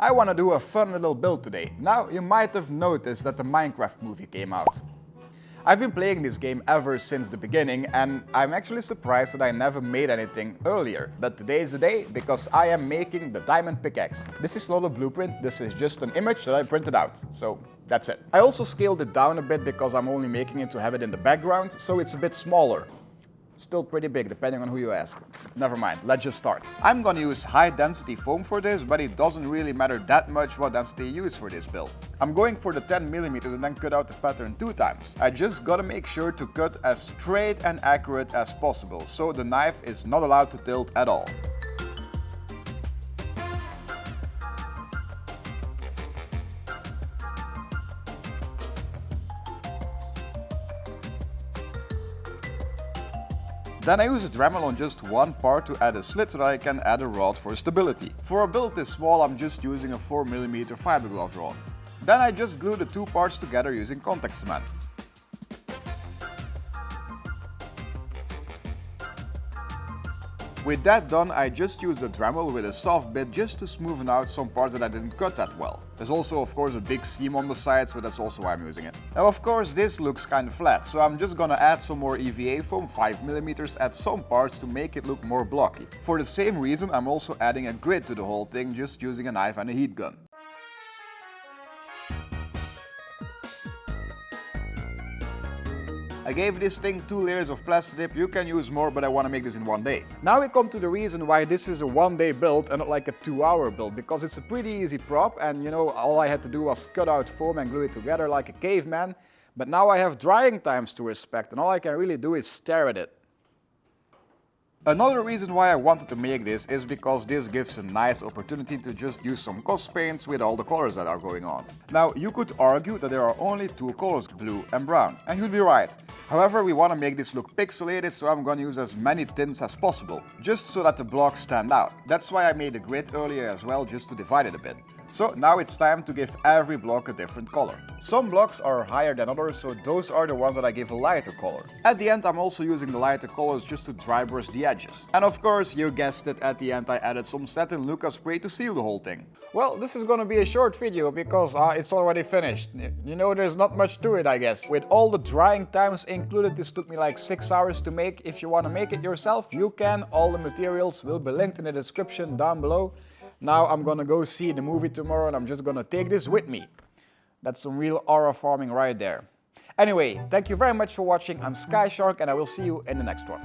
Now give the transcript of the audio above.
I want to do a fun little build today. Now, you might have noticed that the Minecraft movie came out. I've been playing this game ever since the beginning, and I'm actually surprised that I never made anything earlier. But today is the day, because I am making the diamond pickaxe. This is not a blueprint, this is just an image that I printed out, so that's it. I also scaled it down a bit because I'm only making it to have it in the background, so it's a bit smaller. Still pretty big, depending on who you ask. Never mind, let's just start. I'm gonna use high density foam for this, but it doesn't really matter that much what density you use for this build. I'm going for the 10mm and then cut out the pattern 2 times. I just gotta make sure to cut as straight and accurate as possible, so the knife is not allowed to tilt at all. Then I use a Dremel on just one part to add a slit so that I can add a rod for stability. For a build this small, I'm just using a 4mm fiberglass rod. Then I just glue the 2 parts together using contact cement. With that done, I just use the Dremel with a soft bit just to smoothen out some parts that I didn't cut that well. There's also of course a big seam on the side, so that's also why I'm using it. Now of course this looks kind of flat, so I'm just gonna add some more EVA-foam 5mm at some parts to make it look more blocky. For the same reason, I'm also adding a grid to the whole thing, just using a knife and a heat gun. I gave this thing 2 layers of plastic dip. You can use more, but I want to make this in one day. Now we come to the reason why this is a one-day build and not like a 2-hour build, because it's a pretty easy prop, and you know, all I had to do was cut out foam and glue it together like a caveman. But now I have drying times to respect, and all I can really do is stare at it. Another reason why I wanted to make this is because this gives a nice opportunity to just use some cos paints with all the colors that are going on. Now, you could argue that there are only 2 colors, blue and brown, and you'd be right. However, we want to make this look pixelated, so I'm going to use as many tints as possible, just so that the blocks stand out. That's why I made the grid earlier as well, just to divide it a bit. So now it's time to give every block a different color. Some blocks are higher than others, so those are the ones that I give a lighter color. At the end I'm also using the lighter colors just to dry brush the edges. And of course, you guessed it, at the end I added some satin Luca spray to seal the whole thing. Well, this is gonna be a short video because it's already finished. You know, there's not much to it, I guess. With all the drying times included, this took me like 6 hours to make. If you want to make it yourself, you can. All the materials will be linked in the description down below. Now I'm gonna go see the movie tomorrow and I'm just gonna take this with me. That's some real aura farming right there. Anyway, thank you very much for watching. I'm Sky Shark and I will see you in the next one.